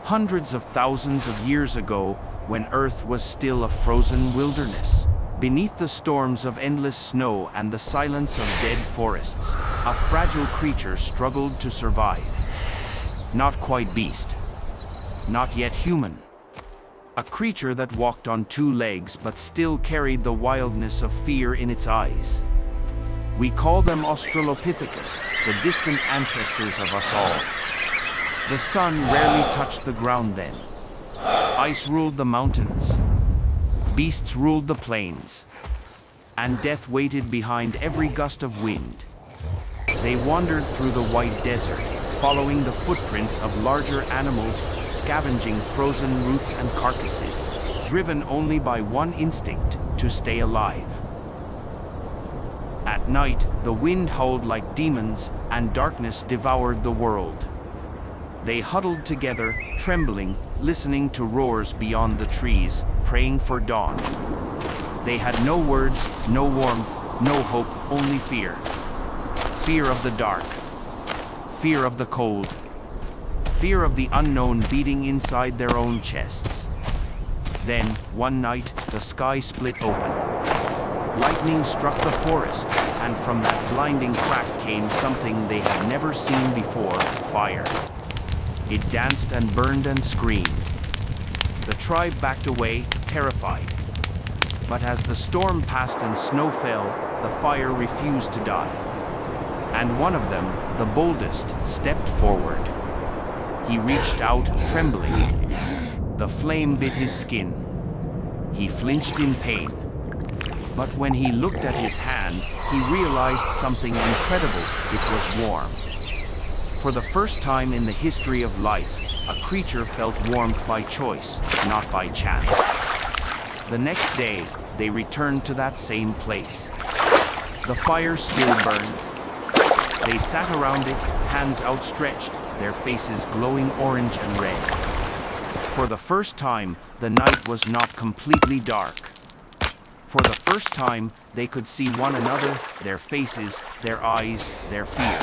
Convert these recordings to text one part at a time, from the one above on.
hundreds of thousands of years ago, when Earth was still a frozen wilderness. Beneath the storms of endless snow and the silence of dead forests, a fragile creature struggled to survive. Not quite beast, not yet human. A creature that walked on two legs but still carried the wildness of fear in its eyes. We call them Australopithecus, the distant ancestors of us all. The sun rarely touched the ground then. Ice ruled the mountains. Beasts ruled the plains. And death waited behind every gust of wind. They wandered through the white desert, following the footprints of larger animals, scavenging frozen roots and carcasses, driven only by one instinct: to stay alive. At night, the wind howled like demons, and darkness devoured the world. They huddled together, trembling, listening to roars beyond the trees, praying for dawn. They had no words, no warmth, no hope, only fear. Fear of the dark. Fear of the cold. Fear of the unknown beating inside their own chests. Then, one night, the sky split open. Lightning struck the forest, and from that blinding crack came something they had never seen before: fire. It danced and burned and screamed. The tribe backed away, terrified. But as the storm passed and snow fell, the fire refused to die. And one of them, the boldest, stepped forward. He reached out, trembling. The flame bit his skin. He flinched in pain. But when he looked at his hand, he realized something incredible: it was warm. For the first time in the history of life, a creature felt warmth by choice, not by chance. The next day, they returned to that same place. The fire still burned. They sat around it, hands outstretched, their faces glowing orange and red. For the first time, the night was not completely dark. For the first time, they could see one another, their faces, their eyes, their fear.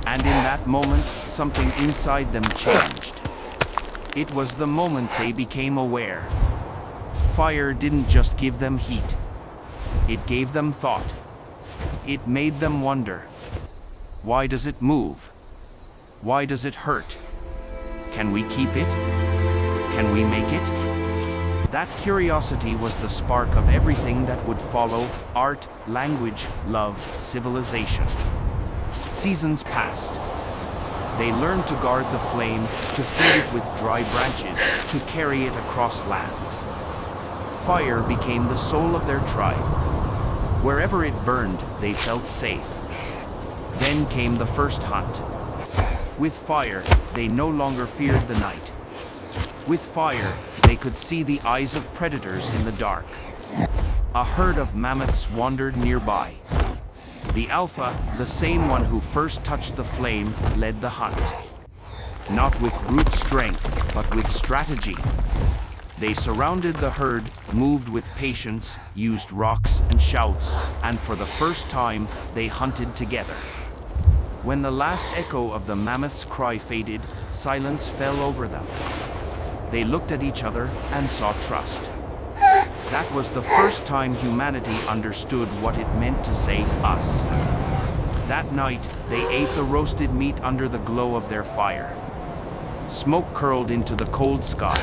And in that moment, something inside them changed. It was the moment they became aware. Fire didn't just give them heat. It gave them thought. It made them wonder. Why does it move? Why does it hurt? Can we keep it? Can we make it? That curiosity was the spark of everything that would follow: art, language, love, civilization. Seasons passed. They learned to guard the flame, to feed it with dry branches, to carry it across lands. Fire became the soul of their tribe. Wherever it burned, they felt safe. Then came the first hunt. With fire, they no longer feared the night. With fire, they could see the eyes of predators in the dark. A herd of mammoths wandered nearby. The alpha, the same one who first touched the flame, led the hunt. Not with brute strength, but with strategy. They surrounded the herd, moved with patience, used rocks and shouts, and for the first time, they hunted together. When the last echo of the mammoth's cry faded, silence fell over them. They looked at each other and saw trust. That was the first time humanity understood what it meant to say us. That night, they ate the roasted meat under the glow of their fire. Smoke curled into the cold sky.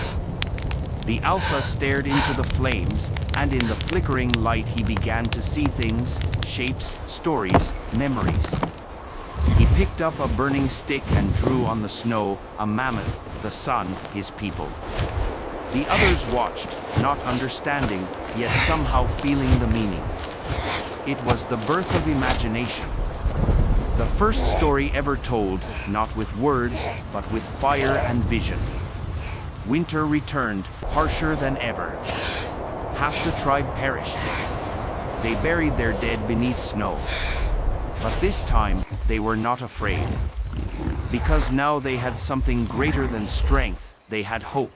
The alpha stared into the flames, and in the flickering light he began to see things: shapes, stories, memories. He picked up a burning stick and drew on the snow: a mammoth, the sun, his people. The others watched, not understanding, yet somehow feeling the meaning. It was the birth of imagination. The first story ever told, not with words, but with fire and vision. Winter returned, harsher than ever. Half the tribe perished. They buried their dead beneath snow. But this time, they were not afraid. Because now they had something greater than strength, they had hope.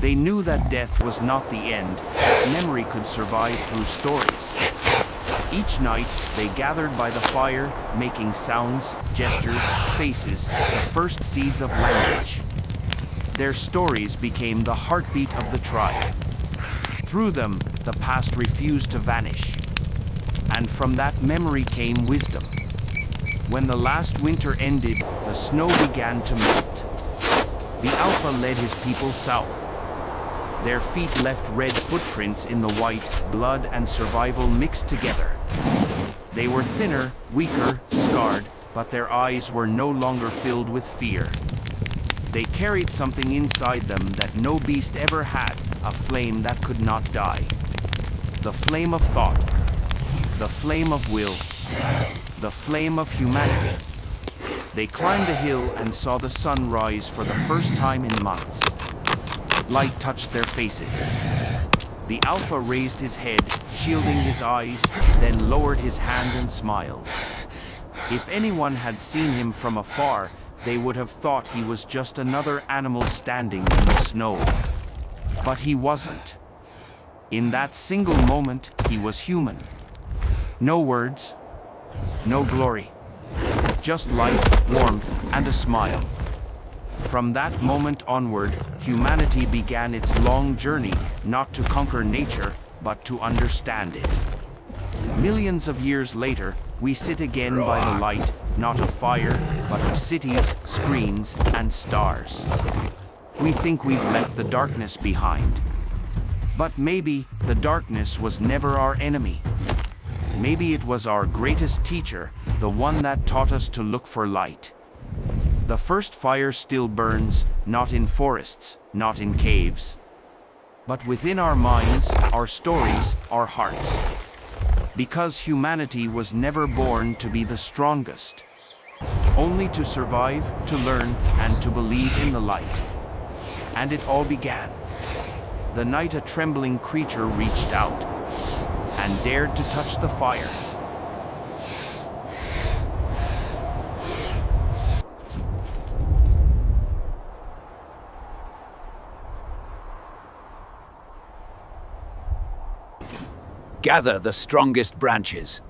They knew that death was not the end, that memory could survive through stories. Each night, they gathered by the fire, making sounds, gestures, faces, the first seeds of language. Their stories became the heartbeat of the tribe. Through them, the past refused to vanish. And from that memory came wisdom. When the last winter ended, the snow began to melt. The Alpha led his people south. Their feet left red footprints in the white, blood and survival mixed together. They were thinner, weaker, scarred, but their eyes were no longer filled with fear. They carried something inside them that no beast ever had, a flame that could not die. The flame of thought, the flame of will, the flame of humanity. They climbed a hill and saw the sun rise for the first time in months. Light touched their faces. The Alpha raised his head, shielding his eyes, then lowered his hand and smiled. If anyone had seen him from afar, they would have thought he was just another animal standing in the snow. But he wasn't. In that single moment, he was human. No words, no glory. Just light, warmth, and a smile. From that moment onward, humanity began its long journey, not to conquer nature, but to understand it. Millions of years later, we sit again by the light, not of fire, but of cities, screens, and stars. We think we've left the darkness behind. But maybe the darkness was never our enemy. Maybe it was our greatest teacher, the one that taught us to look for light. The first fire still burns, not in forests, not in caves, but within our minds, our stories, our hearts. Because humanity was never born to be the strongest, only to survive, to learn, and to believe in the light. And it all began the night a trembling creature reached out and dared to touch the fire. Gather the strongest branches.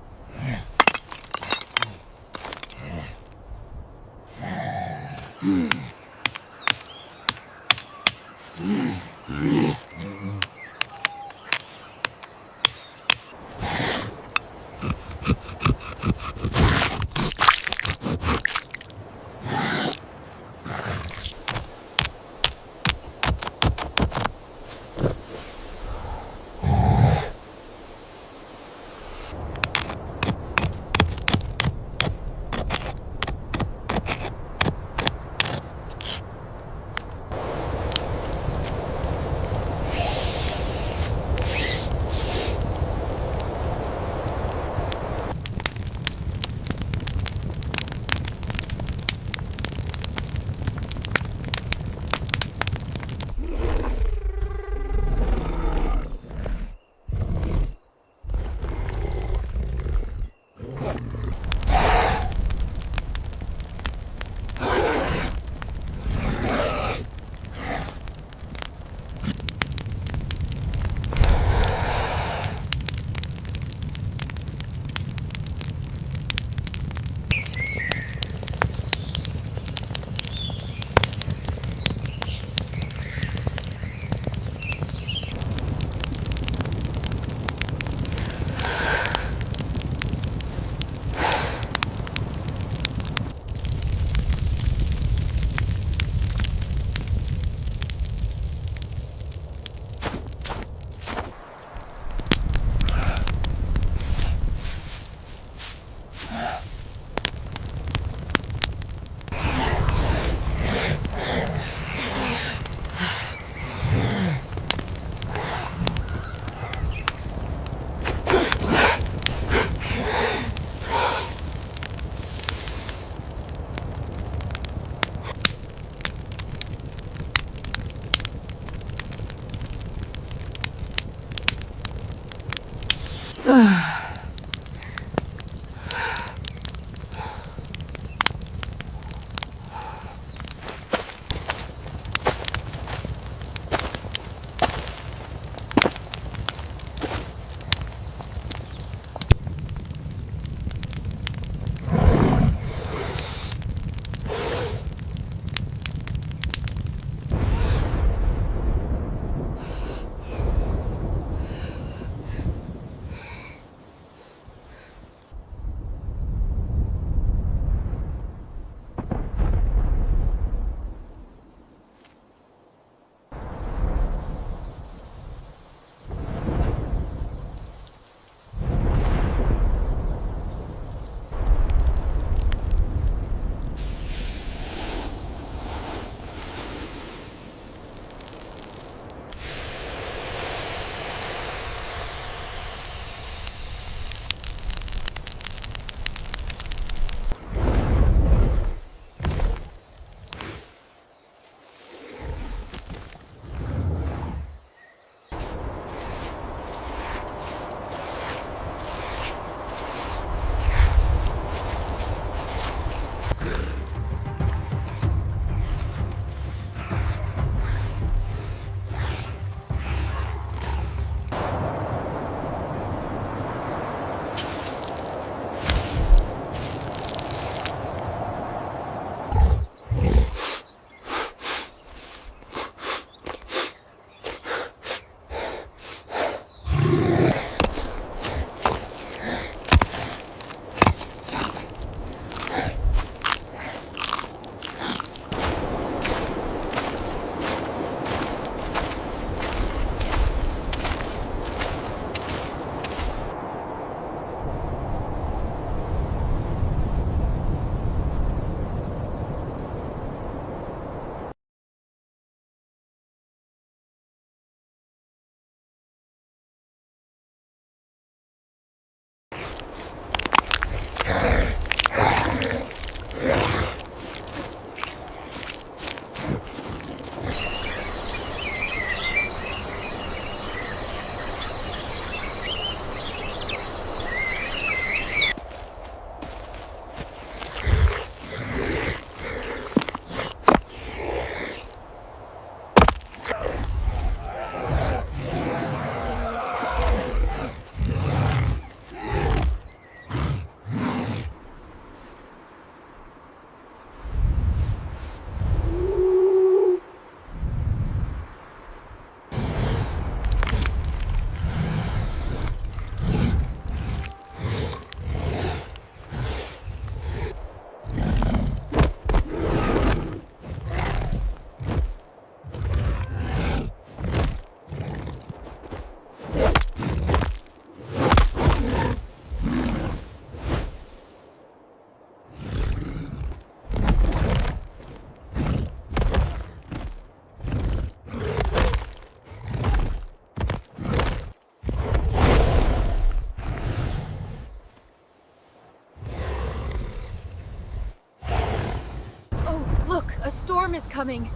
storm is coming.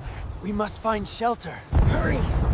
We must find shelter. Hurry!